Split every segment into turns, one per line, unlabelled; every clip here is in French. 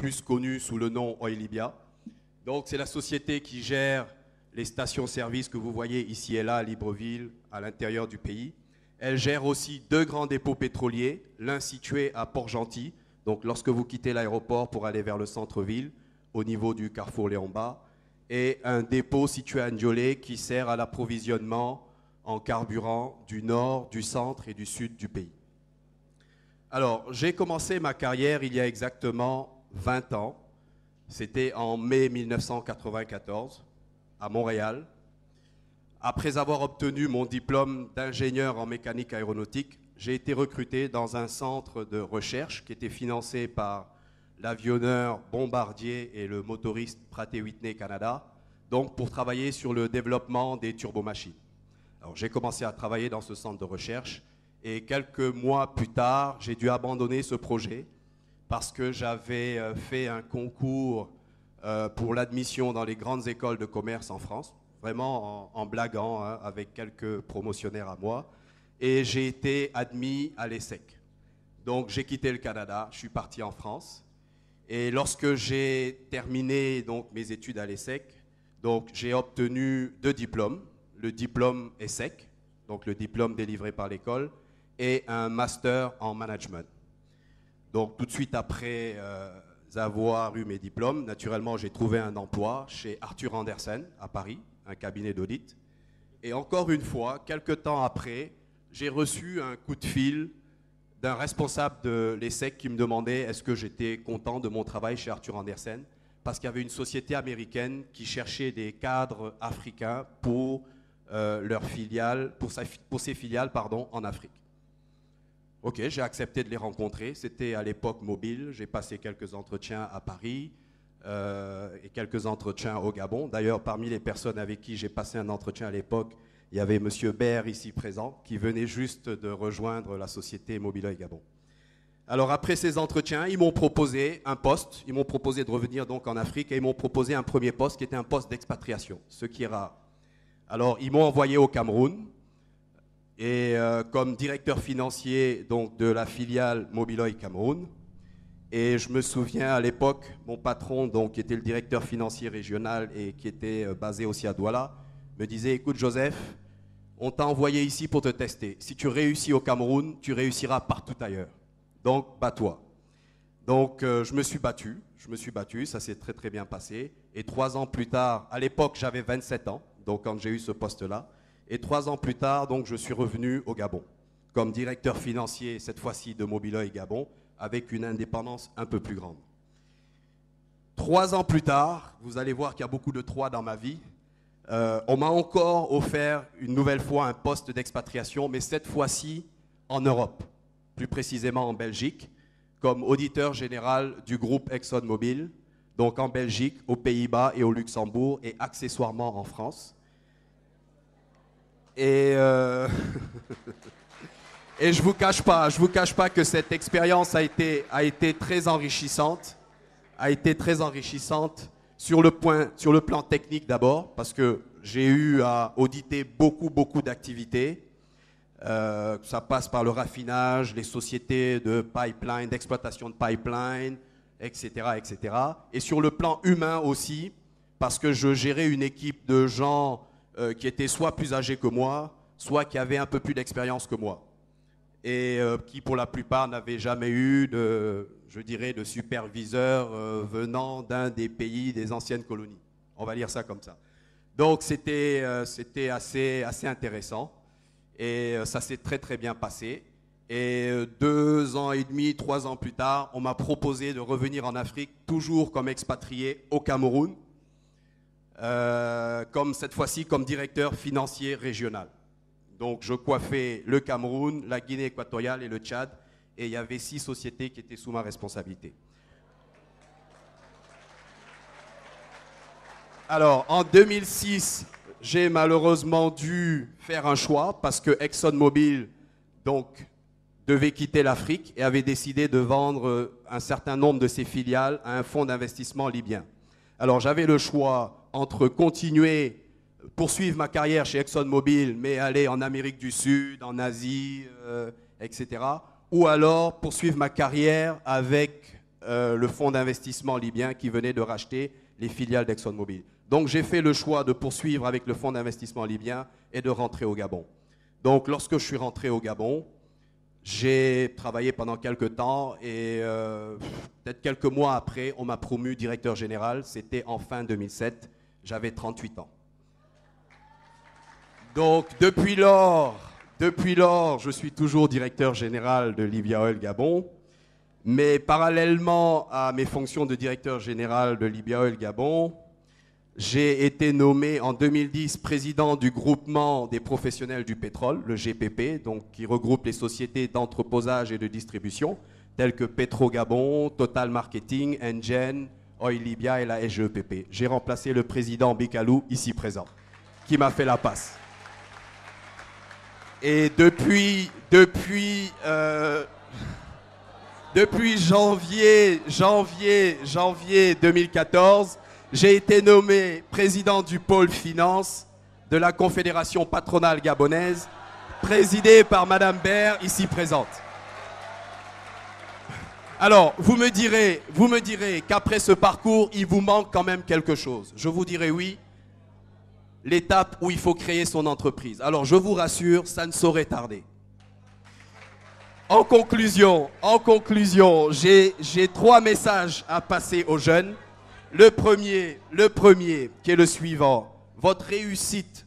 plus connue sous le nom Oil Libya. Donc c'est la société qui gère les stations-service que vous voyez ici et là à Libreville, à l'intérieur du pays. Elle gère aussi 2 grands dépôts pétroliers, l'un situé à Port-Gentil, donc lorsque vous quittez l'aéroport pour aller vers le centre-ville, au niveau du carrefour Léon-Bas, et un dépôt situé à Ndiolé qui sert à l'approvisionnement en carburant du nord, du centre et du sud du pays. Alors, j'ai commencé ma carrière il y a exactement 20 ans. C'était en mai 1994, à Montréal. Après avoir obtenu mon diplôme d'ingénieur en mécanique aéronautique, j'ai été recruté dans un centre de recherche qui était financé par l'avionneur Bombardier et le motoriste Pratt & Whitney Canada, donc pour travailler sur le développement des turbomachines. Alors, j'ai commencé à travailler dans ce centre de recherche et quelques mois plus tard, j'ai dû abandonner ce projet parce que j'avais fait un concours pour l'admission dans les grandes écoles de commerce en France, vraiment en blaguant, hein, avec quelques promotionnaires à moi, et j'ai été admis à l'ESSEC. Donc j'ai quitté le Canada, je suis parti en France, et lorsque j'ai terminé donc, mes études à l'ESSEC, donc j'ai obtenu 2 diplômes, le diplôme ESSEC, donc le diplôme délivré par l'école, et un master en management. Donc tout de suite après avoir eu mes diplômes, naturellement j'ai trouvé un emploi chez Arthur Andersen à Paris, un cabinet d'audit. Et encore une fois, quelques temps après, j'ai reçu un coup de fil d'un responsable de l'ESSEC qui me demandait est-ce que j'étais content de mon travail chez Arthur Andersen, parce qu'il y avait une société américaine qui cherchait des cadres africains pour leur filiale, pour ses filiales en Afrique. Ok, j'ai accepté de les rencontrer. C'était à l'époque mobile. J'ai passé quelques entretiens à Paris et quelques entretiens au Gabon. D'ailleurs, parmi les personnes avec qui j'ai passé un entretien à l'époque, il y avait M. Baird ici présent, qui venait juste de rejoindre la société Mobiloil Gabon. Alors après ces entretiens, ils m'ont proposé un poste. Ils m'ont proposé de revenir donc en Afrique et ils m'ont proposé un premier poste qui était un poste d'expatriation, ce qui est rare. Alors ils m'ont envoyé au Cameroun. Et comme directeur financier donc, de la filiale Mobiloil Cameroun. Et je me souviens à l'époque, mon patron, donc, qui était le directeur financier régional et qui était basé aussi à Douala, me disait, écoute Joseph, on t'a envoyé ici pour te tester. Si tu réussis au Cameroun, tu réussiras partout ailleurs. Donc, bats-toi. Donc, je me suis battu, ça s'est très très bien passé. Et 3 ans plus tard, à l'époque j'avais 27 ans, donc quand j'ai eu ce poste-là, et 3 ans plus tard, donc, je suis revenu au Gabon, comme directeur financier, cette fois-ci de Mobiloil Gabon, avec une indépendance un peu plus grande. 3 ans plus tard, vous allez voir qu'il y a beaucoup de 3 dans ma vie, on m'a encore offert une nouvelle fois un poste d'expatriation, mais cette fois-ci en Europe, plus précisément en Belgique, comme auditeur général du groupe ExxonMobil, donc en Belgique, aux Pays-Bas et au Luxembourg, et accessoirement en France. Et, et je vous cache pas que cette expérience a été très enrichissante, sur le plan technique d'abord, parce que j'ai eu à auditer beaucoup d'activités. Ça passe par le raffinage, les sociétés de pipeline, d'exploitation de pipeline, etc., etc. Et sur le plan humain aussi, parce que je gérais une équipe de gens qui étaient soit plus âgés que moi, soit qui avaient un peu plus d'expérience que moi. Et qui, pour la plupart, n'avaient jamais eu de superviseur venant d'un des pays des anciennes colonies. On va dire ça comme ça. Donc, c'était assez intéressant. Et ça s'est très, très bien passé. Et 2 ans et demi, 3 ans plus tard, on m'a proposé de revenir en Afrique, toujours comme expatrié au Cameroun, comme cette fois-ci comme directeur financier régional. Donc je coiffais le Cameroun, la Guinée équatoriale et le Tchad, et il y avait 6 sociétés qui étaient sous ma responsabilité. Alors en 2006, j'ai malheureusement dû faire un choix parce que ExxonMobil donc, devait quitter l'Afrique et avait décidé de vendre un certain nombre de ses filiales à un fonds d'investissement libyen. Alors j'avais le choix entre poursuivre ma carrière chez ExxonMobil, mais aller en Amérique du Sud, en Asie, etc. Ou alors poursuivre ma carrière avec le fonds d'investissement libyen qui venait de racheter les filiales d'ExxonMobil. Donc j'ai fait le choix de poursuivre avec le fonds d'investissement libyen et de rentrer au Gabon. Donc lorsque je suis rentré au Gabon, j'ai travaillé pendant quelques temps et peut-être quelques mois après, on m'a promu directeur général. C'était en fin 2007, j'avais 38 ans. Donc depuis lors, je suis toujours directeur général de Libya Oil Gabon. Mais parallèlement à mes fonctions de directeur général de Libya Oil Gabon, j'ai été nommé en 2010 président du groupement des professionnels du pétrole, le GPP, donc qui regroupe les sociétés d'entreposage et de distribution, telles que Petro Gabon, Total Marketing, Engen, Oil Libya et la SGEPP. J'ai remplacé le président Bikalou, ici présent, qui m'a fait la passe. Et depuis janvier 2014, j'ai été nommé président du pôle finance de la Confédération patronale gabonaise, présidée par Madame Baird, ici présente. Alors, vous me direz qu'après ce parcours, il vous manque quand même quelque chose. Je vous dirai oui, l'étape où il faut créer son entreprise. Alors, je vous rassure, ça ne saurait tarder. En conclusion, j'ai 3 messages à passer aux jeunes. Le premier, qui est le suivant. Votre réussite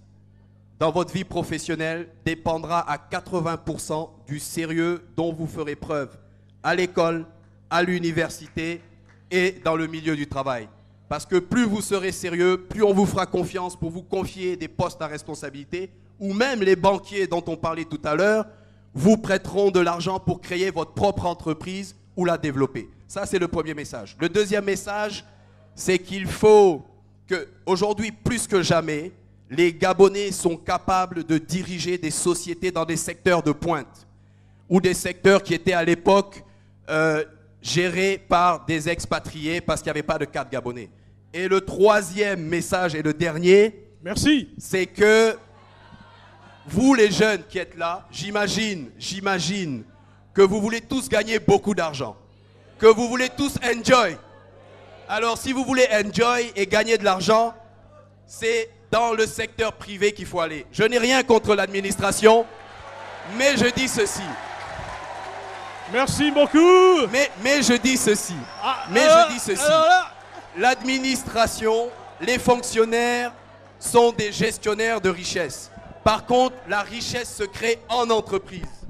dans votre vie professionnelle dépendra à 80% du sérieux dont vous ferez preuve à l'école, à l'université et dans le milieu du travail. Parce que plus vous serez sérieux, plus on vous fera confiance pour vous confier des postes à responsabilité, ou même les banquiers dont on parlait tout à l'heure vous prêteront de l'argent pour créer votre propre entreprise ou la développer. Ça, c'est le premier message. Le deuxième message, c'est qu'il faut qu'aujourd'hui, plus que jamais, les Gabonais sont capables de diriger des sociétés dans des secteurs de pointe ou des secteurs qui étaient à l'époque gérés par des expatriés parce qu'il n'y avait pas de cadre gabonais. Et le troisième message et le dernier,
merci,
c'est que vous les jeunes qui êtes là, j'imagine que vous voulez tous gagner beaucoup d'argent, que vous voulez tous enjoy. Alors si vous voulez enjoy et gagner de l'argent, c'est dans le secteur privé qu'il faut aller. Je n'ai rien contre l'administration, mais je dis ceci.
Merci beaucoup.
Mais je dis ceci. L'administration, les fonctionnaires sont des gestionnaires de richesse. Par contre, la richesse se crée en entreprise.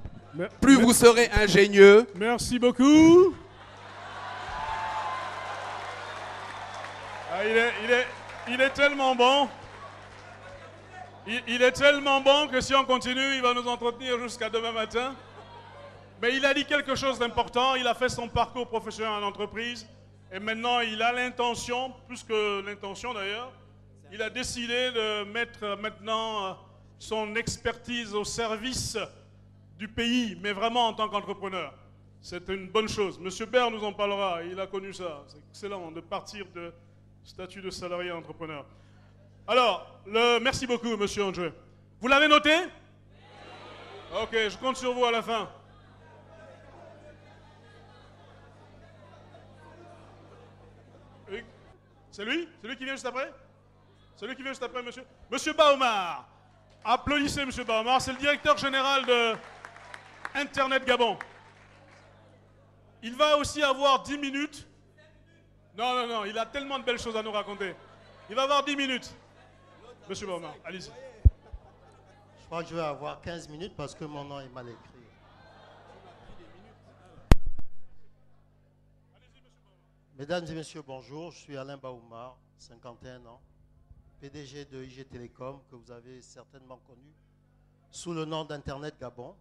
Plus vous serez ingénieux.
Merci beaucoup. Ah, il est tellement bon. Il est tellement bon que si on continue, il va nous entretenir jusqu'à demain matin. Mais il a dit quelque chose d'important. Il a fait son parcours professionnel en entreprise. Et maintenant, il a l'intention, plus que l'intention d'ailleurs, il a décidé de mettre maintenant son expertise au service du pays, mais vraiment en tant qu'entrepreneur. C'est une bonne chose. Monsieur Baird nous en parlera, il a connu ça. C'est excellent de partir de statut de salarié à entrepreneur. Alors, merci beaucoup, monsieur André. Vous l'avez noté? Ok, je compte sur vous à la fin. C'est lui? C'est lui qui vient juste après? C'est lui qui vient juste après, monsieur? Monsieur Baumar. Applaudissez monsieur Baumar, c'est le directeur général de Internet Gabon. Il va aussi avoir 10 minutes. Non, il a tellement de belles choses à nous raconter. Il va avoir 10 minutes. Monsieur Baumar, allez-y.
Je crois que je vais avoir 15 minutes parce que mon nom est mal écrit. Mesdames et messieurs, bonjour. Je suis Alain Baumar, 51 ans, PDG de IG Télécom, que vous avez certainement connu sous le nom d'Internet Gabon.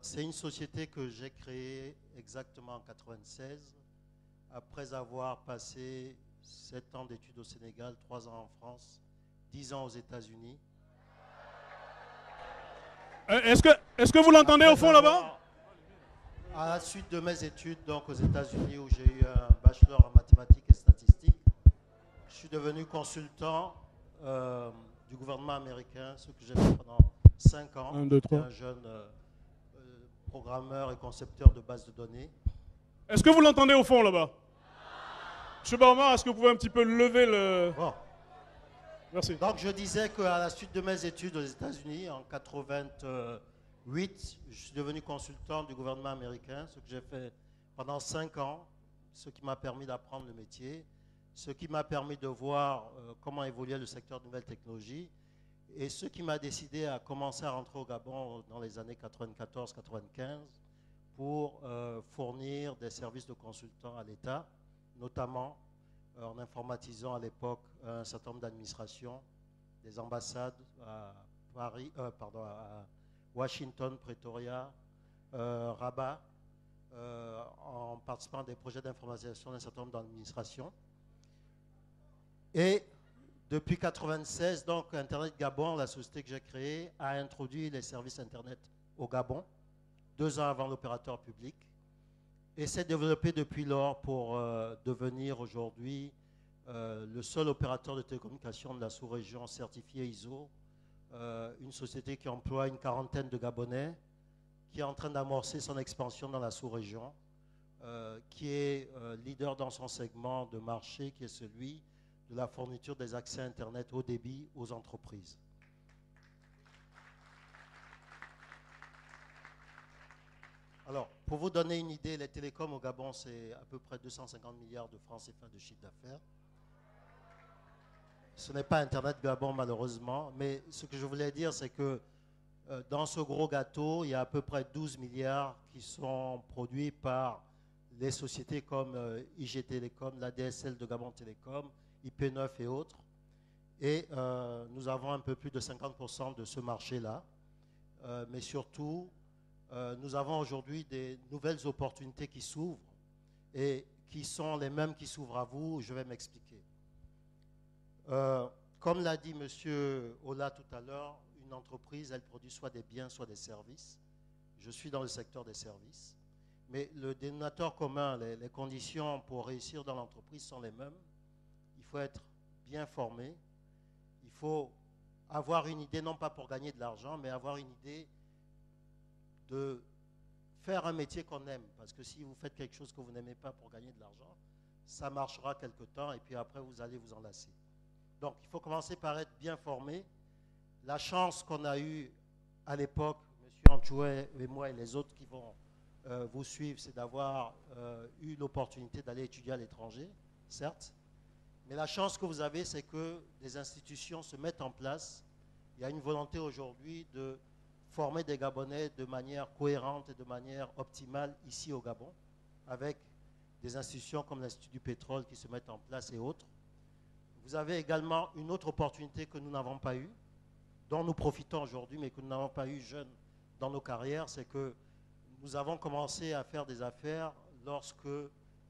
C'est une société que j'ai créée exactement en 1996, après avoir passé 7 ans d'études au Sénégal, 3 ans en France, 10 ans aux États-Unis.
Est-ce que vous l'entendez au fond là-bas?
À la suite de mes études donc aux États-Unis, où j'ai eu un bachelor en mathématiques et statistiques, je suis devenu consultant du gouvernement américain, ce que j'ai fait pendant 5 ans.
1, 2, 3.
Un jeune programmeur et concepteur de bases de données.
Est-ce que vous l'entendez au fond là-bas? Monsieur Baumar, est-ce que vous pouvez un petit peu lever le...
Bon.
Merci.
Donc je disais qu'à la suite de mes études aux États-Unis, en 88, je suis devenu consultant du gouvernement américain, ce que j'ai fait pendant 5 ans, ce qui m'a permis d'apprendre le métier, ce qui m'a permis de voir comment évoluait le secteur de nouvelles technologies, et ce qui m'a décidé à commencer à rentrer au Gabon dans les années 94-95 pour fournir des services de consultants à l'État, notamment en informatisant à l'époque un certain nombre d'administrations, des ambassades à Washington, Pretoria, Rabat, en participant à des projets d'informatisation d'un certain nombre d'administrations. Et depuis 1996, donc Internet Gabon, la société que j'ai créée, a introduit les services Internet au Gabon, 2 ans avant l'opérateur public, et s'est développé depuis lors pour devenir aujourd'hui le seul opérateur de télécommunications de la sous-région certifié ISO, une société qui emploie une 40aine de Gabonais, qui est en train d'amorcer son expansion dans la sous-région, qui est leader dans son segment de marché, qui est celui de la fourniture des accès Internet haut débit aux entreprises. Alors, pour vous donner une idée, les télécoms au Gabon, c'est à peu près 250 milliards de francs CFA de chiffre d'affaires. Ce n'est pas Internet Gabon, malheureusement, mais ce que je voulais dire, c'est que dans ce gros gâteau, il y a à peu près 12 milliards qui sont produits par les sociétés comme IG Télécom, la DSL de Gabon Télécom, IP9 et autres. Et nous avons un peu plus de 50% de ce marché-là. Mais surtout, nous avons aujourd'hui des nouvelles opportunités qui s'ouvrent et qui sont les mêmes qui s'ouvrent à vous. Je vais m'expliquer. Comme l'a dit M. Ola tout à l'heure, une entreprise, elle produit soit des biens, soit des services. Je suis dans le secteur des services. Mais le dénominateur commun, les conditions pour réussir dans l'entreprise sont les mêmes. Il faut être bien formé. Il faut avoir une idée, non pas pour gagner de l'argent, mais avoir une idée de faire un métier qu'on aime. Parce que si vous faites quelque chose que vous n'aimez pas pour gagner de l'argent, ça marchera quelque temps et puis après vous allez vous en lasser. Donc il faut commencer par être bien formé. La chance qu'on a eue à l'époque, M. Anchouet et moi et les autres qui vont vous suivre, c'est d'avoir eu l'opportunité d'aller étudier à l'étranger, certes. Mais la chance que vous avez, c'est que des institutions se mettent en place. Il y a une volonté aujourd'hui de former des Gabonais de manière cohérente et de manière optimale ici au Gabon, avec des institutions comme l'Institut du pétrole qui se mettent en place et autres. Vous avez également une autre opportunité que nous n'avons pas eue, dont nous profitons aujourd'hui, mais que nous n'avons pas eu jeunes dans nos carrières, c'est que nous avons commencé à faire des affaires lorsque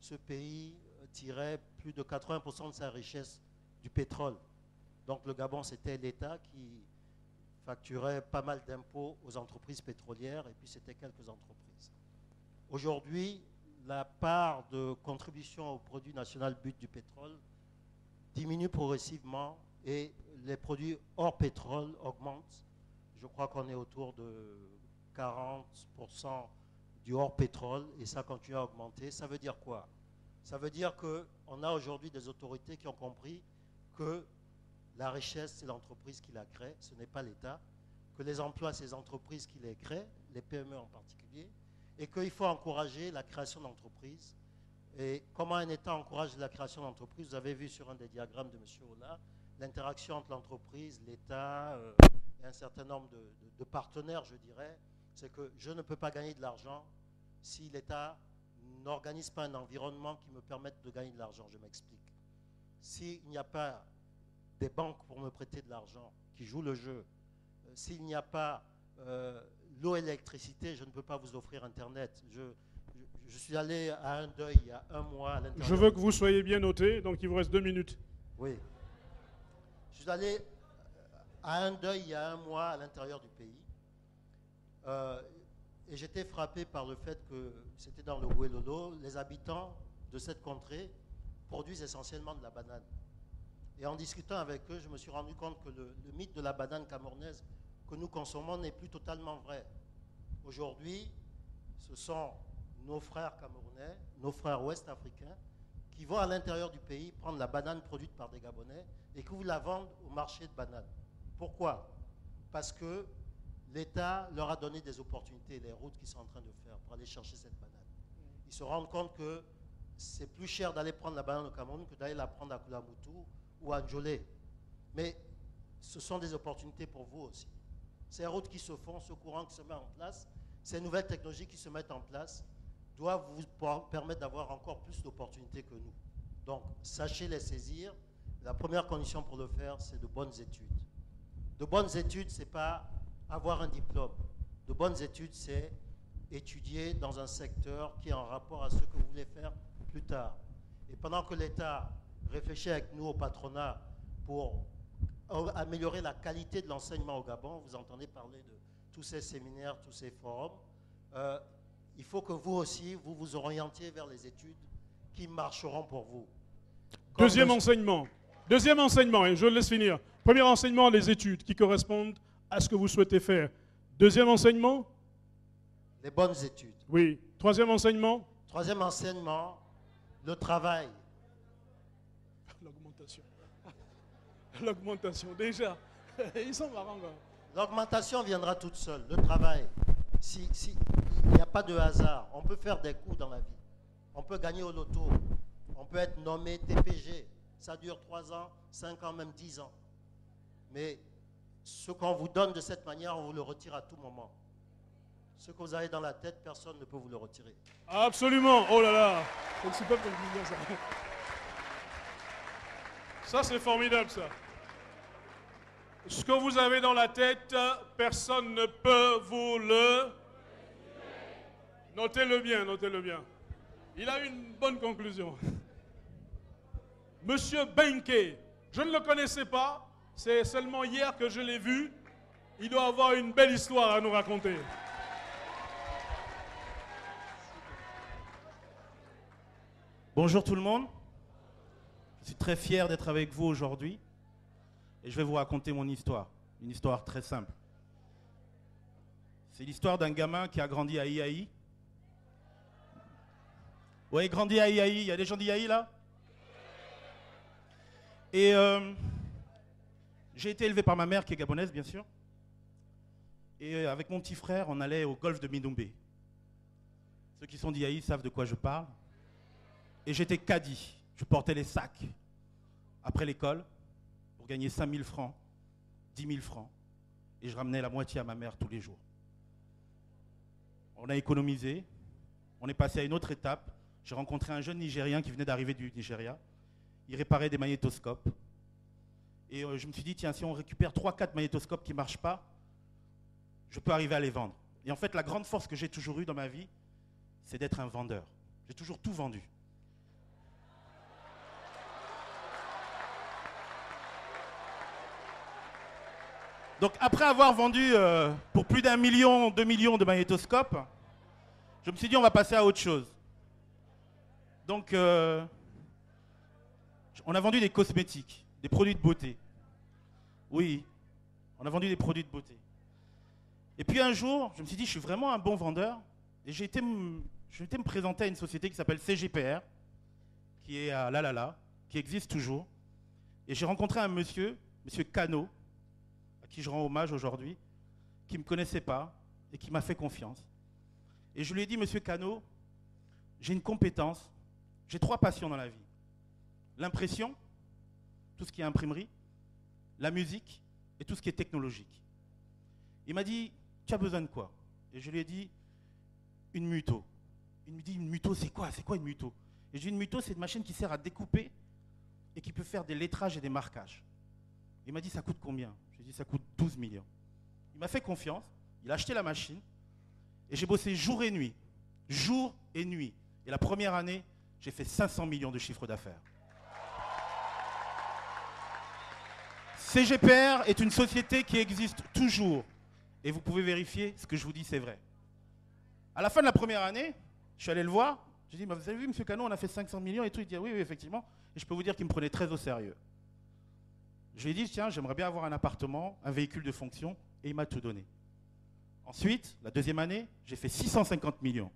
ce pays tirait plus de 80% de sa richesse du pétrole. Donc le Gabon, c'était l'État qui facturait pas mal d'impôts aux entreprises pétrolières et puis c'était quelques entreprises. Aujourd'hui, la part de contribution au produit national brut du pétrole diminue progressivement et les produits hors pétrole augmentent. Je crois qu'on est autour de 40% du hors pétrole et ça continue à augmenter. Ça veut dire quoi? Ça veut dire qu'on a aujourd'hui des autorités qui ont compris que la richesse, c'est l'entreprise qui la crée, ce n'est pas l'État, que les emplois, c'est les entreprises qui les créent, les PME en particulier, et qu'il faut encourager la création d'entreprises. Et comment un État encourage la création d'entreprises? Vous avez vu sur un des diagrammes de M. Ola, l'interaction entre l'entreprise, l'État et un certain nombre de partenaires, je dirais, c'est que je ne peux pas gagner de l'argent si l'État n'organise pas un environnement qui me permette de gagner de l'argent. Je m'explique. S'il n'y a pas des banques pour me prêter de l'argent, qui jouent le jeu, s'il n'y a pas l'eau et l'électricité, je ne peux pas vous offrir Internet. Je suis allé à un deuil il y a un mois à l'intérieur.
Je veux que vous soyez bien noté, donc il vous reste 2 minutes.
Oui. Je suis allé à un deuil il y a un mois à l'intérieur du pays. Et j'étais frappé par le fait que c'était dans le Ouelolo, les habitants de cette contrée produisent essentiellement de la banane. Et en discutant avec eux, je me suis rendu compte que le mythe de la banane camerounaise que nous consommons n'est plus totalement vrai. Aujourd'hui, ce sont nos frères camerounais, nos frères ouest-africains, qui vont à l'intérieur du pays prendre la banane produite par des Gabonais et qui vous la vendent au marché de bananes. Pourquoi? Parce que l'État leur a donné des opportunités, les routes qu'ils sont en train de faire pour aller chercher cette banane. Ils se rendent compte que c'est plus cher d'aller prendre la banane au Cameroun que d'aller la prendre à Koulamoutou ou à Ndjolé. Mais ce sont des opportunités pour vous aussi. Ces routes qui se font, ce courant qui se met en place, ces nouvelles technologies qui se mettent en place, doivent vous permettre d'avoir encore plus d'opportunités que nous. Donc, sachez les saisir. La première condition pour le faire, c'est de bonnes études. De bonnes études, ce n'est pas avoir un diplôme. De bonnes études, c'est étudier dans un secteur qui est en rapport à ce que vous voulez faire plus tard. Et pendant que l'État réfléchit avec nous au patronat pour améliorer la qualité de l'enseignement au Gabon, vous entendez parler de tous ces séminaires, tous ces forums, il faut que vous aussi, vous vous orientiez vers les études qui marcheront pour vous.
Deuxième enseignement, et je le laisse finir. Premier enseignement, les études qui correspondent à ce que vous souhaitez faire. Deuxième enseignement?
Les bonnes études.
Oui. Troisième enseignement?
Troisième enseignement, le travail.
L'augmentation. L'augmentation, déjà. Ils sont marrants, là.
L'augmentation viendra toute seule, le travail. Il n'y a pas de hasard. On peut faire des coups dans la vie. On peut gagner au loto. On peut être nommé TPG. Ça dure 3 ans, 5 ans, même 10 ans. Mais ce qu'on vous donne de cette manière, on vous le retire à tout moment. Ce que vous avez dans la tête, personne ne peut vous le retirer.
Absolument. Oh là là. Je ne sais pas comment dire ça. Ça, c'est formidable, ça. Ce que vous avez dans la tête, personne ne peut vous le... Notez-le bien, notez-le bien. Il a une bonne conclusion. Monsieur Benke, je ne le connaissais pas, c'est seulement hier que je l'ai vu. Il doit avoir une belle histoire à nous raconter.
Bonjour tout le monde. Je suis très fier d'être avec vous aujourd'hui. Et je vais vous raconter mon histoire. Une histoire très simple. C'est l'histoire d'un gamin qui a grandi à Iaï. Ouais, grandi à Iaï. Il y a des gens d'Iaï là? Et j'ai été élevé par ma mère qui est gabonaise, bien sûr. Et avec mon petit frère, on allait au golfe de Minoumbé. Ceux qui sont d'Iaï savent de quoi je parle. Et j'étais caddie. Je portais les sacs après l'école pour gagner 5 000 francs, 10 000 francs. Et je ramenais la moitié à ma mère tous les jours. On a économisé. On est passé à une autre étape. J'ai rencontré un jeune Nigérien qui venait d'arriver du Nigeria. Il réparait des magnétoscopes. Et je me suis dit, tiens, si on récupère 3-4 magnétoscopes qui ne marchent pas, je peux arriver à les vendre. Et en fait, la grande force que j'ai toujours eue dans ma vie, c'est d'être un vendeur. J'ai toujours tout vendu. Donc après avoir vendu pour plus d'1 million, 2 millions de magnétoscopes, je me suis dit on va passer à autre chose. Donc on a vendu des cosmétiques, des produits de beauté. Oui, on a vendu des produits de beauté. Et puis un jour, je me suis dit je suis vraiment un bon vendeur. Et j'ai été me présenter à une société qui s'appelle CGPR, qui est à Lalala, qui existe toujours. Et j'ai rencontré un monsieur Cano, qui je rends hommage aujourd'hui, qui ne me connaissait pas et qui m'a fait confiance. Et je lui ai dit, monsieur Cano, j'ai une compétence, j'ai 3 passions dans la vie. L'impression, tout ce qui est imprimerie, la musique et tout ce qui est technologique. Il m'a dit, tu as besoin de quoi? Et je lui ai dit, une muto. Il me dit, une muto, c'est quoi? C'est quoi une muto? Et j'ai dit, une muto, c'est une machine qui sert à découper et qui peut faire des lettrages et des marquages. Il m'a dit, ça coûte combien? J'ai dit, ça coûte 12 millions. Il m'a fait confiance, il a acheté la machine, et j'ai bossé jour et nuit. Jour et nuit. Et la première année, j'ai fait 500 millions de chiffre d'affaires. CGPR est une société qui existe toujours. Et vous pouvez vérifier, ce que je vous dis, c'est vrai. À la fin de la première année, je suis allé le voir. J'ai dit, vous avez vu, monsieur Cano, on a fait 500 millions et tout. Il dit, oui, effectivement. Et je peux vous dire qu'il me prenait très au sérieux. Je lui ai dit, tiens, j'aimerais bien avoir un appartement, un véhicule de fonction, et il m'a tout donné. Ensuite, la deuxième année, j'ai fait 650 millions.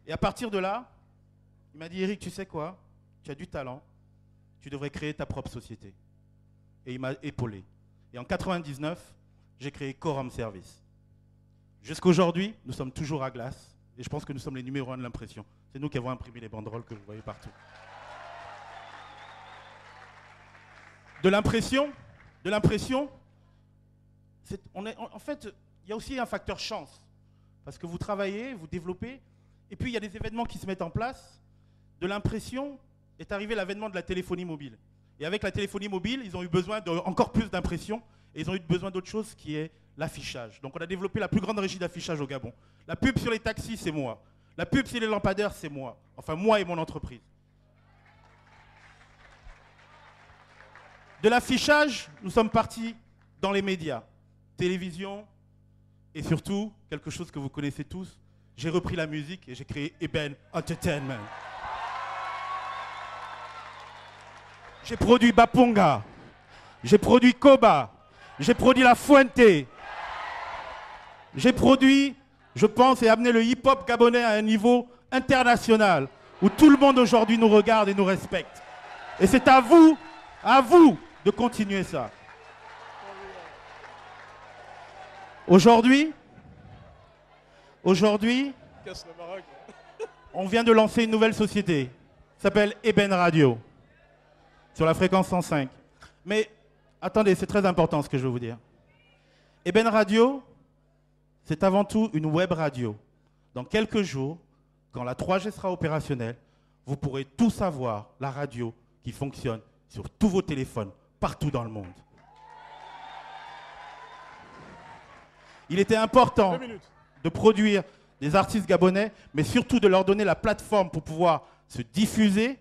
Et à partir de là, il m'a dit, Eric, tu sais quoi? Tu as du talent, tu devrais créer ta propre société. Et il m'a épaulé. Et en 99, j'ai créé Quorum Service. Jusqu'aujourd'hui, nous sommes toujours à Glace. Et je pense que nous sommes les numéros 1 de l'impression. C'est nous qui avons imprimé les banderoles que vous voyez partout. De l'impression, en fait, il y a aussi un facteur chance. Parce que vous travaillez, vous développez, et puis il y a des événements qui se mettent en place. De l'impression est arrivé l'avènement de la téléphonie mobile. Et avec la téléphonie mobile, ils ont eu besoin d'encore plus d'impression, et ils ont eu besoin d'autre chose qui est l'affichage. Donc on a développé la plus grande régie d'affichage au Gabon. La pub sur les taxis, c'est moi. La pub sur les lampadaires, c'est moi. Enfin, moi et mon entreprise. De l'affichage, nous sommes partis dans les médias, télévision, et surtout, quelque chose que vous connaissez tous, j'ai repris la musique et j'ai créé Eben Entertainment. J'ai produit Bapunga, j'ai produit Koba, j'ai produit La Fuente, j'ai produit, je pense, et amené le hip-hop gabonais à un niveau international, où tout le monde aujourd'hui nous regarde et nous respecte. Et c'est à vous de continuer ça. Aujourd'hui, on vient de lancer une nouvelle société, qui s'appelle Eben Radio, sur la fréquence 105. Mais attendez, c'est très important ce que je veux vous dire. Eben Radio, c'est avant tout une web radio. Dans quelques jours, quand la 3G sera opérationnelle, vous pourrez tout savoir, la radio qui fonctionne sur tous vos téléphones, partout dans le monde. Il était important de produire des artistes gabonais, mais surtout de leur donner la plateforme pour pouvoir se diffuser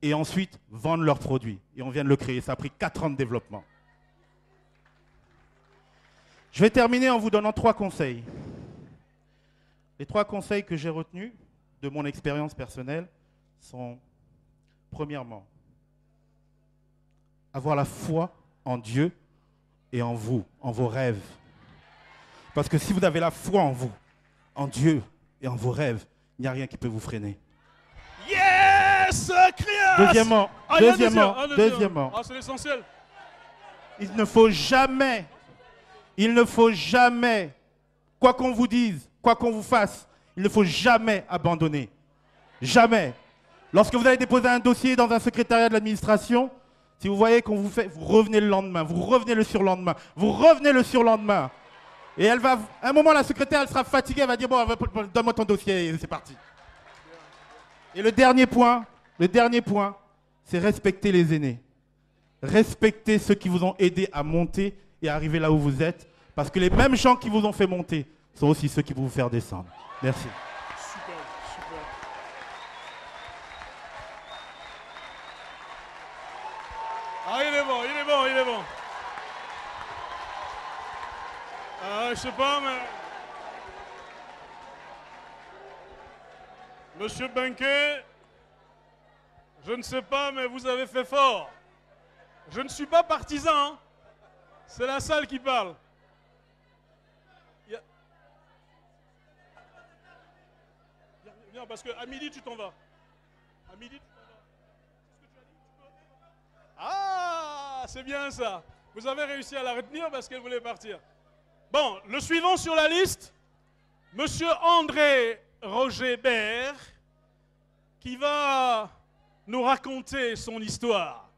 et ensuite vendre leurs produits. Et on vient de le créer, ça a pris 4 ans de développement. Je vais terminer en vous donnant 3 conseils. Les 3 conseils que j'ai retenus de mon expérience personnelle sont, premièrement, avoir la foi en Dieu et en vous, en vos rêves. Parce que si vous avez la foi en vous, en Dieu et en vos rêves, il n'y a rien qui peut vous freiner.
Yes! Crias!
Deuxièmement,
c'est l'essentiel.
il ne faut jamais, quoi qu'on vous dise, quoi qu'on vous fasse, il ne faut jamais abandonner. Jamais. Lorsque vous allez déposer un dossier dans un secrétariat de l'administration, si vous voyez qu'on vous fait, vous revenez le lendemain, vous revenez le surlendemain, vous revenez le surlendemain. Et elle va, à un moment, la secrétaire, elle sera fatiguée, elle va dire, bon, donne-moi ton dossier, et c'est parti. Et le dernier point, c'est respecter les aînés. Respectez ceux qui vous ont aidé à monter et à arriver là où vous êtes, parce que les mêmes gens qui vous ont fait monter sont aussi ceux qui vont vous faire descendre. Merci.
Super, super. Ah, il est bon. Je sais pas, mais... Monsieur Benquet, je ne sais pas, mais vous avez fait fort. Je ne suis pas partisan, hein. C'est la salle qui parle. Viens, parce qu'à midi, tu t'en vas. À midi, tu t'en vas. C'est ce que tu as dit, tu peux... Ah, c'est bien ça. Vous avez réussi à la retenir parce qu'elle voulait partir. Bon, le suivant sur la liste, Monsieur André Roger Bert, qui va nous raconter son histoire.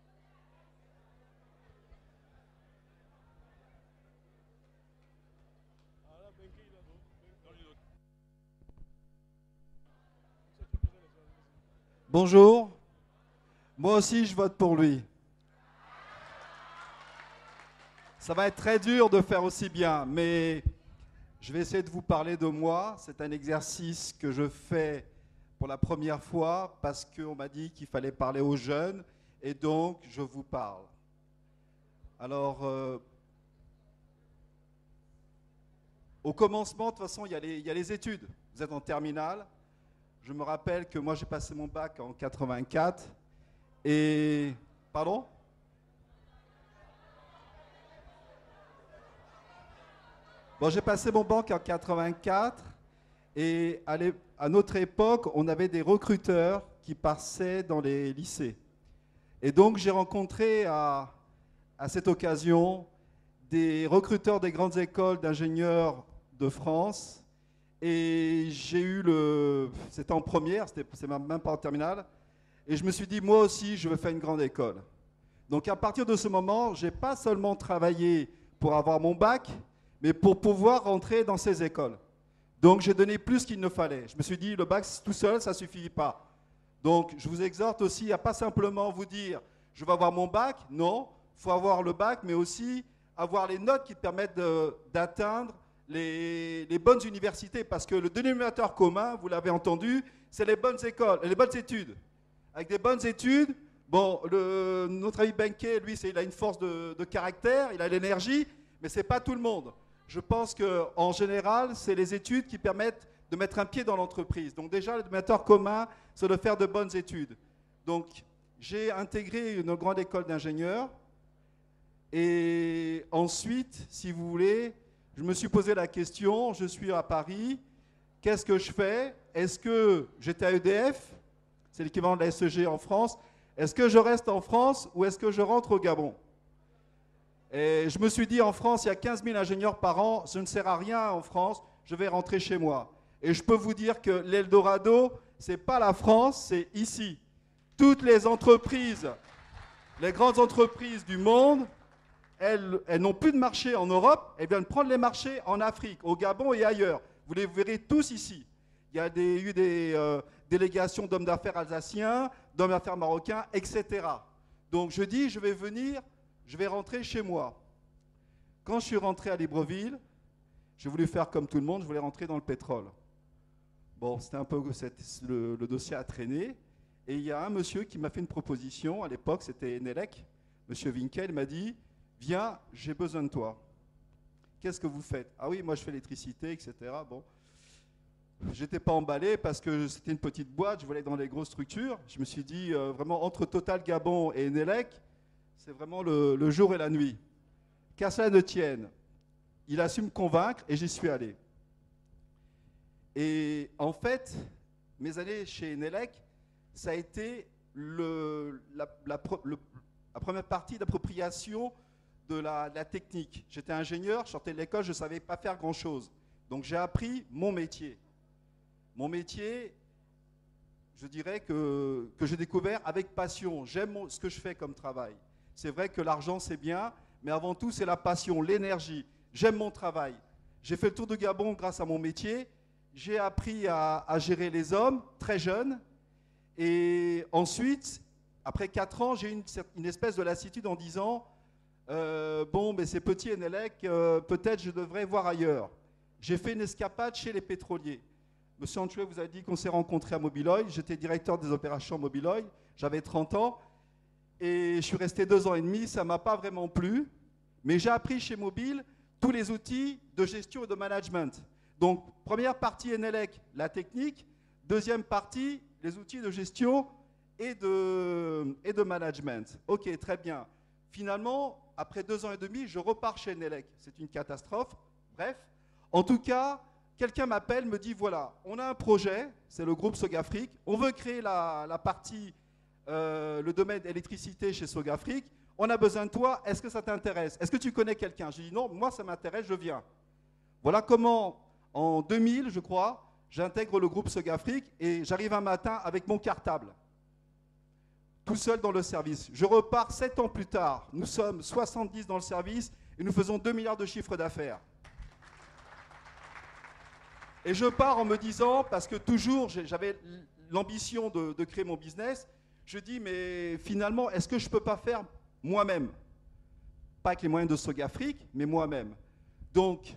Bonjour, moi aussi je vote pour lui. Ça va être très dur de faire aussi bien, mais je vais essayer de vous parler de moi. C'est un exercice que je fais pour la première fois parce qu'on m'a dit qu'il fallait parler aux jeunes et donc je vous parle. Alors, au commencement, de toute façon, il y a les études. Vous êtes en terminale. Je me rappelle que moi j'ai passé mon bac en 84 et... Pardon ? Bon, j'ai passé mon bac en 84 et à notre époque, on avait des recruteurs qui passaient dans les lycées. Et donc, j'ai rencontré à cette occasion des recruteurs des grandes écoles d'ingénieurs de France. Et j'ai eu c'était en première, c'est même pas en terminale. Et je me suis dit, moi aussi, je veux faire une grande école. Donc, à partir de ce moment, je n'ai pas seulement travaillé pour avoir mon bac, mais pour pouvoir rentrer dans ces écoles. Donc, j'ai donné plus qu'il ne fallait. Je me suis dit, le bac tout seul, ça ne suffit pas. Donc, je vous exhorte aussi à pas simplement vous dire, je vais avoir mon bac. Non, il faut avoir le bac, mais aussi avoir les notes qui te permettent d'atteindre les bonnes universités. Parce que le dénominateur commun, vous l'avez entendu, c'est les bonnes écoles, les bonnes études. Avec des bonnes études, bon, notre ami Benke, lui, il a une force de caractère, il a l'énergie, mais ce n'est pas tout le monde. Je pense qu'en général, c'est les études qui permettent de mettre un pied dans l'entreprise. Donc déjà, le dénominateur commun, c'est de faire de bonnes études. Donc, j'ai intégré une grande école d'ingénieurs. Et ensuite, si vous voulez, je me suis posé la question, je suis à Paris, qu'est-ce que je fais? Est-ce que j'étais à EDF? C'est l'équivalent de la SEG en France. Est-ce que je reste en France ou est-ce que je rentre au Gabon? Et je me suis dit, en France, il y a 15 000 ingénieurs par an, ça ne sert à rien en France, je vais rentrer chez moi. Et je peux vous dire que l'Eldorado, ce n'est pas la France, c'est ici. Toutes les entreprises, les grandes entreprises du monde, elles n'ont plus de marché en Europe, elles viennent prendre les marchés en Afrique, au Gabon et ailleurs. Vous les verrez tous ici. Il y a eu des délégations d'hommes d'affaires alsaciens, d'hommes d'affaires marocains, etc. Donc je dis, je vais venir, je vais rentrer chez moi. Quand je suis rentré à Libreville, j'ai voulu faire comme tout le monde, je voulais rentrer dans le pétrole. Bon, c'était un peu le dossier a traîné. Et il y a un monsieur qui m'a fait une proposition, à l'époque c'était Enelec, monsieur Winkel, m'a dit, viens, j'ai besoin de toi. Qu'est-ce que vous faites? Ah oui, moi je fais l'électricité, etc. Bon. J'étais pas emballé parce que c'était une petite boîte, je voulais être dans les grosses structures. Je me suis dit, vraiment, entre Total Gabon et Enelec, c'est vraiment le jour et la nuit. Qu'à cela ne tienne, il a su me convaincre et j'y suis allé. Et en fait, mes années chez Enelec, ça a été la première partie d'appropriation de la technique. J'étais ingénieur, je sortais de l'école, je ne savais pas faire grand-chose. Donc j'ai appris mon métier. Mon métier, je dirais que j'ai découvert avec passion. J'aime ce que je fais comme travail. C'est vrai que l'argent, c'est bien, mais avant tout, c'est la passion, l'énergie. J'aime mon travail. J'ai fait le tour du Gabon grâce à mon métier. J'ai appris à gérer les hommes, très jeune. Et ensuite, après 4 ans, j'ai eu une espèce de lassitude en disant bon, mais c'est petit Enelec, peut-être je devrais voir ailleurs. J'ai fait une escapade chez les pétroliers. Monsieur Antoué vous a dit qu'on s'est rencontrés à Mobil Oil. J'étais directeur des opérations Mobil Oil. J'avais 30 ans. Et je suis resté 2 ans et demi. Ça ne m'a pas vraiment plu. Mais j'ai appris chez Mobil tous les outils de gestion et de management. Donc, première partie Enelec, la technique. Deuxième partie, les outils de gestion et de management. Ok, très bien. Finalement, après 2 ans et demi, je repars chez Enelec. C'est une catastrophe. Bref, en tout cas, quelqu'un m'appelle, me dit, voilà, on a un projet, c'est le groupe Sogafric. On veut créer la partie, le domaine électricité chez Sogafric. On a besoin de toi, est-ce que ça t'intéresse? Est-ce que tu connais quelqu'un? Je dis, non, moi ça m'intéresse, je viens. Voilà comment, en 2000, je crois, j'intègre le groupe Sogafric et j'arrive un matin avec mon cartable, tout seul dans le service. Je repars 7 ans plus tard. Nous sommes 70 dans le service et nous faisons 2 milliards de chiffre d'affaires. Et je pars en me disant, parce que toujours j'avais l'ambition de créer mon business, je dis, mais finalement, est-ce que je ne peux pas faire moi-même? Pas avec les moyens de Sogafric, mais moi-même. Donc,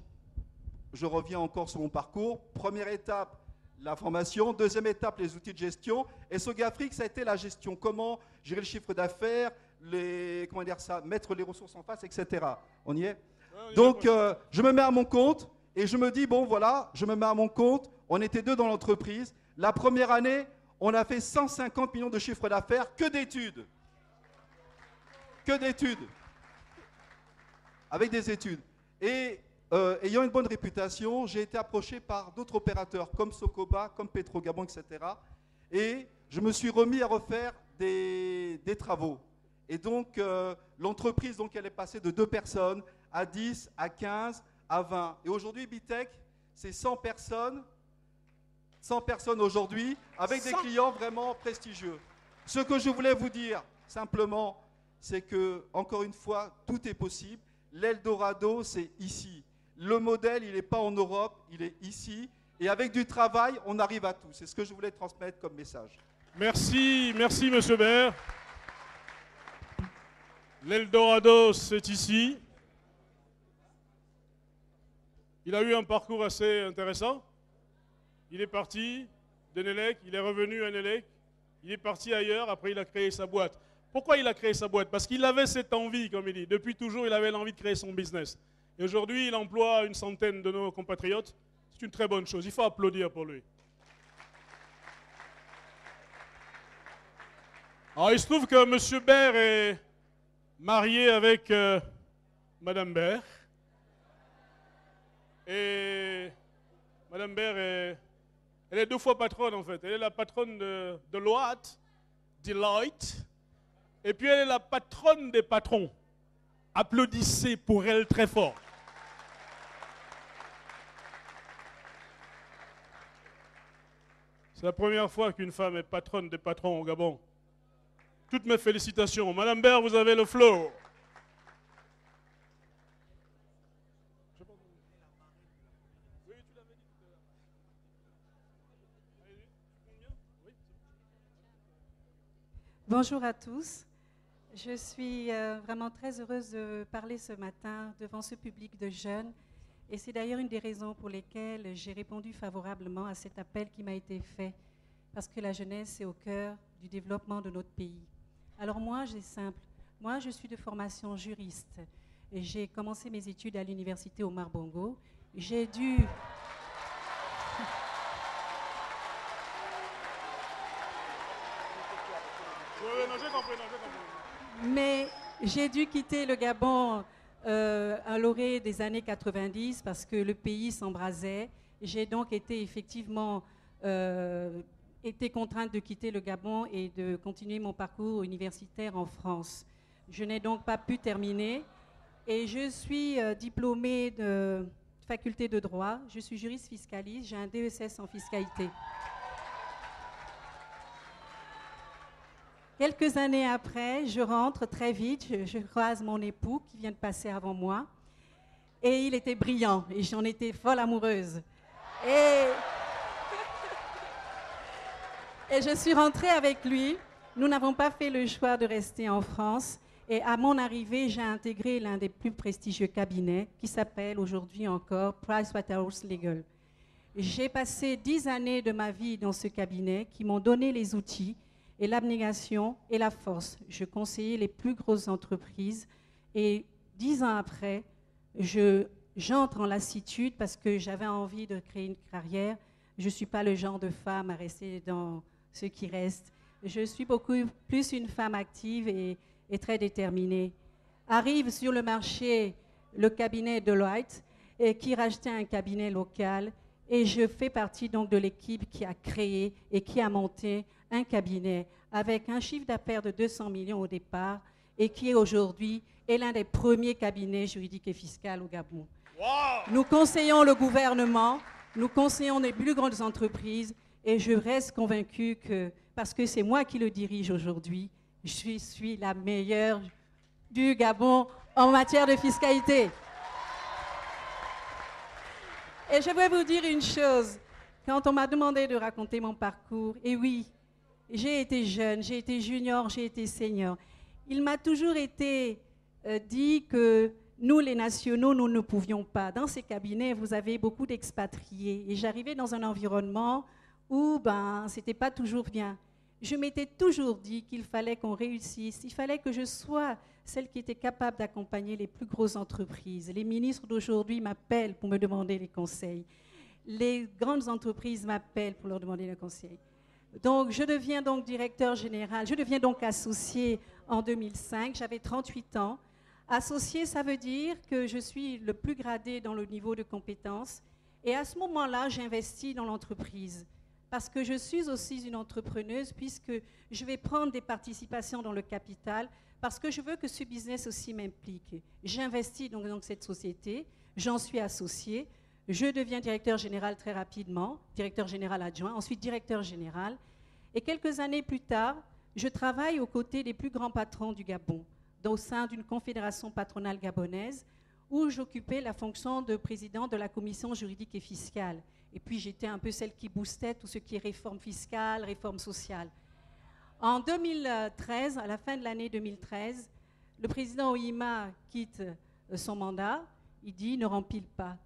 je reviens encore sur mon parcours. Première étape, la formation. Deuxième étape, les outils de gestion. Et Sogafric, ça a été la gestion. Comment gérer le chiffre d'affaires, comment dire ça, mettre les ressources en face, etc. On y est? Donc, je me mets à mon compte et je me dis, bon, voilà, je me mets à mon compte. On était 2 dans l'entreprise. La première année, on a fait 150 millions de chiffre d'affaires, que d'études. Que d'études. Avec des études. Et ayant une bonne réputation, j'ai été approché par d'autres opérateurs comme Socoba, comme Petrogabon, etc. Et je me suis remis à refaire des travaux. Et donc, l'entreprise, donc, elle est passée de 2 personnes à 10, à 15, à 20. Et aujourd'hui, Bitech, c'est 100 personnes aujourd'hui, avec des clients vraiment prestigieux. Ce que je voulais vous dire, simplement, c'est que, encore une fois, tout est possible. L'Eldorado, c'est ici. Le modèle, il n'est pas en Europe, il est ici. Et avec du travail, on arrive à tout. C'est ce que je voulais transmettre comme message.
Merci, merci Monsieur Baer. L'Eldorado, c'est ici. Il a eu un parcours assez intéressant. Il est parti d'Enelec, il est revenu à Enelec, il est parti ailleurs, après il a créé sa boîte. Pourquoi il a créé sa boîte? Parce qu'il avait cette envie, comme il dit. Depuis toujours, il avait l'envie de créer son business. Et aujourd'hui, il emploie une centaine de nos compatriotes. C'est une très bonne chose. Il faut applaudir pour lui. Alors, il se trouve que M. Baer est marié avec Mme Baer. Et Mme Baer elle est 2 fois patronne, en fait. Elle est la patronne de Deloitte. Et puis, elle est la patronne des patrons. Applaudissez pour elle très fort. C'est la première fois qu'une femme est patronne des patrons au Gabon. Toutes mes félicitations. Madame Baer, vous avez le flow.
Bonjour à tous. Je suis vraiment très heureuse de parler ce matin devant ce public de jeunes. Et c'est d'ailleurs une des raisons pour lesquelles j'ai répondu favorablement à cet appel qui m'a été fait. Parce que la jeunesse est au cœur du développement de notre pays. Alors moi, c'est simple. Moi, je suis de formation juriste. Et j'ai commencé mes études à l'université Omar Bongo. J'ai dû... Mais j'ai dû quitter le Gabon à l'orée des années 90 parce que le pays s'embrasait. J'ai donc été effectivement contrainte de quitter le Gabon et de continuer mon parcours universitaire en France. Je n'ai donc pas pu terminer et je suis diplômée de faculté de droit. Je suis juriste fiscaliste, j'ai un DESS en fiscalité. Quelques années après, je rentre très vite, je croise mon époux qui vient de passer avant moi. Et il était brillant et j'en étais folle amoureuse. Et je suis rentrée avec lui. Nous n'avons pas fait le choix de rester en France. Et à mon arrivée, j'ai intégré l'un des plus prestigieux cabinets qui s'appelle aujourd'hui encore PricewaterhouseLegal. J'ai passé 10 années de ma vie dans ce cabinet qui m'ont donné les outils et l'abnégation et la force. Je conseillais les plus grosses entreprises et 10 ans après, j'entre en lassitude parce que j'avais envie de créer une carrière. Je ne suis pas le genre de femme à rester dans ce qui reste. Je suis beaucoup plus une femme active et très déterminée. Arrive sur le marché le cabinet Deloitte qui rachetait un cabinet local et je fais partie donc de l'équipe qui a créé et qui a monté un cabinet avec un chiffre d'affaires de 200 millions au départ et qui aujourd'hui est l'un des premiers cabinets juridiques et fiscaux au Gabon. Wow. Nous conseillons le gouvernement, nous conseillons les plus grandes entreprises et je reste convaincue que, parce que c'est moi qui le dirige aujourd'hui, je suis la meilleure du Gabon en matière de fiscalité. Et je vais vous dire une chose, quand on m'a demandé de raconter mon parcours, et oui, j'ai été jeune, j'ai été junior, j'ai été senior. Il m'a toujours été dit que nous, les nationaux, nous ne pouvions pas. Dans ces cabinets, vous avez beaucoup d'expatriés. Et j'arrivais dans un environnement où c'était pas toujours bien. Je m'étais toujours dit qu'il fallait qu'on réussisse. Il fallait que je sois celle qui était capable d'accompagner les plus grosses entreprises. Les ministres d'aujourd'hui m'appellent pour me demander des conseils. Les grandes entreprises m'appellent pour leur demander des conseils. Donc, je deviens donc directeur général, je deviens donc associé en 2005, j'avais 38 ans. Associé, ça veut dire que je suis le plus gradé dans le niveau de compétences. Et à ce moment-là, j'investis dans l'entreprise. Parce que je suis aussi une entrepreneuse, puisque je vais prendre des participations dans le capital, parce que je veux que ce business aussi m'implique. J'investis donc dans cette société, j'en suis associé, je deviens directeur général très rapidement, directeur général adjoint, ensuite directeur général. Et quelques années plus tard, je travaille aux côtés des plus grands patrons du Gabon, au sein d'une confédération patronale gabonaise, où j'occupais la fonction de président de la commission juridique et fiscale. Et puis j'étais un peu celle qui boostait tout ce qui est réforme fiscale, réforme sociale. En 2013, à la fin de l'année 2013, le président Ohima quitte son mandat. Il dit « ne rempile pas ».